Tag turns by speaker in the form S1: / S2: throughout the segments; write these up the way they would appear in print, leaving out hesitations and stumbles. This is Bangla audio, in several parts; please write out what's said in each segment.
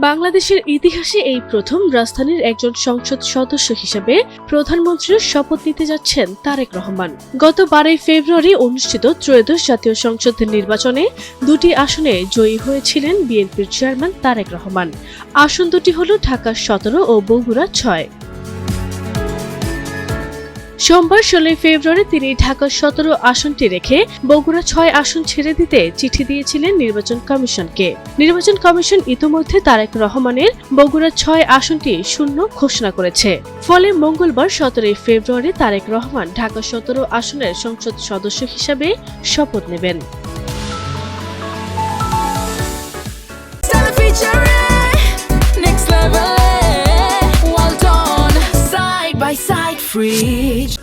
S1: বাংলাদেশের ইতিহাসে এই প্রথম রাজধানীর একজন সংসদ সদস্য হিসেবে প্রধানমন্ত্রীর শপথ নিতে যাচ্ছেন তারেক রহমান। গত 12 ফেব্রুয়ারি অনুষ্ঠিত ত্রয়োদশ জাতীয় সংসদ নির্বাচনে দুটি আসনে জয়ী হয়েছিলেন বিএনপির চেয়ারম্যান তারেক রহমান। আসন দুটি হল ঢাকা 17 ও বগুড়া 6। সোমবার 16 ফেব্রুয়ারি তিনি ঢাকা 17 আসনটি রেখে বগুড়া 6 আসন ছেড়ে দিতে চিঠি দিয়েছিলেন নির্বাচন কমিশনকে। নির্বাচন কমিশন ইতোমধ্যে তারেক রহমানের বগুড়া 6 আসনটি শূন্য ঘোষণা করেছে। ফলে মঙ্গলবার 17 ফেব্রুয়ারি তারেক রহমান ঢাকা 17 আসনের সংসদ সদস্য হিসেবে শপথ নেবেন।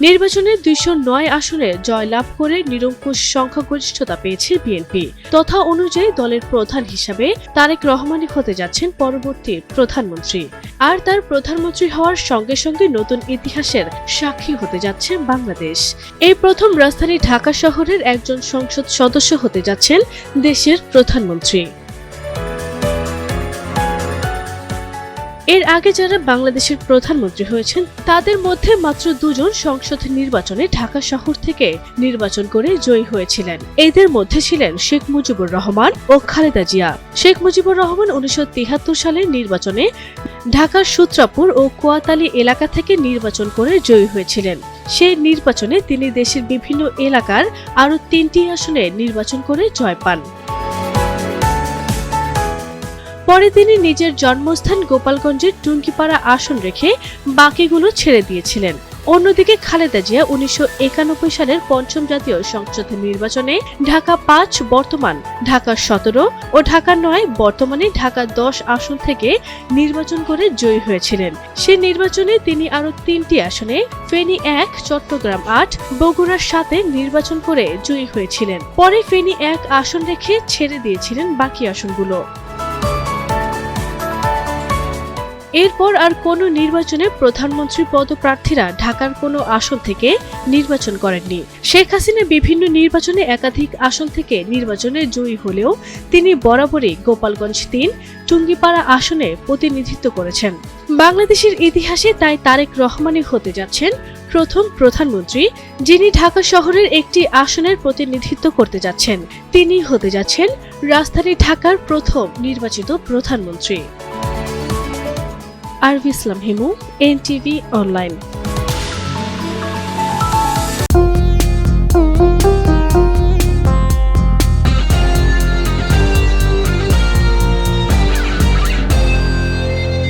S1: নির্বাচনে 209 আসনে জয়লাভ করে নিরঙ্কুশ সংখ্যাগরিষ্ঠতা পেয়েছে বিএনপি। তথা অনুযায়ী দলের প্রধান হিসাবে তারেক রহমানই হতে যাচ্ছেন পরবর্তী প্রধানমন্ত্রী। আর তার প্রধানমন্ত্রী হওয়ার সঙ্গে সঙ্গে নতুন ইতিহাসের সাক্ষী হতে যাচ্ছে বাংলাদেশ। এই প্রথম রাজধানী ঢাকা শহরের একজন সংসদ সদস্য হতে যাচ্ছেন দেশের প্রধানমন্ত্রী। এর আগে যারা বাংলাদেশের প্রধানমন্ত্রী হয়েছেন তাদের মধ্যে মাত্র 2 জন সংসদ নির্বাচনে ঢাকা শহর থেকে নির্বাচন করে জয়ী হয়েছিলেন। এদের মধ্যে ছিলেন শেখ মুজিবুর রহমান ও খালেদা জিয়া। শেখ মুজিবুর রহমান 1973 সালের নির্বাচনে ঢাকার সূত্রাপুর ও কোয়াতালী এলাকা থেকে নির্বাচন করে জয়ী হয়েছিলেন। সেই নির্বাচনে তিনি দেশের বিভিন্ন এলাকার আরও 3টি আসনে নির্বাচন করে জয় পান। পরে তিনি নিজের জন্মস্থান গোপালগঞ্জের টুঙ্গিপাড়া আসন রেখে বাকিগুলো ছেড়ে দিয়েছিলেন। অন্যদিকে খালেদা জিয়া 1991 সালের 5ম জাতীয় সংসদ নির্বাচনে ঢাকা 5 বর্তমান ঢাকা 17 ও ঢাকা 9 বর্তমানে ঢাকা 10 আসন থেকে নির্বাচন করে জয়ী হয়েছিলেন। সে নির্বাচনে তিনি আরও 3টি আসনে ফেনী 1, চট্টগ্রাম 8, বগুড়া 7 নির্বাচন করে জয়ী হয়েছিলেন। পরে ফেনী 1 আসন রেখে ছেড়ে দিয়েছিলেন বাকি আসনগুলো। এরপর আর কোনো নির্বাচনে প্রধানমন্ত্রী পদপ্রার্থীরা ঢাকার কোনো আসন থেকে নির্বাচন করেননি। শেখ হাসিনা বিভিন্ন নির্বাচনে একাধিক আসন থেকে নির্বাচনে জয়ী হলেও তিনি বরাবরই গোপালগঞ্জ 3, টুঙ্গিপাড়া আসনে প্রতিনিধিত্ব করেছেন। বাংলাদেশের ইতিহাসে তাই তারেক রহমানই হতে যাচ্ছেন প্রথম প্রধানমন্ত্রী যিনি ঢাকা শহরের একটি আসনের প্রতিনিধিত্ব করতে যাচ্ছেন। তিনি হতে যাচ্ছেন রাজধানী ঢাকার প্রথম নির্বাচিত প্রধানমন্ত্রী। আরভি ইসলাম হিমু, NTV অনলাইন।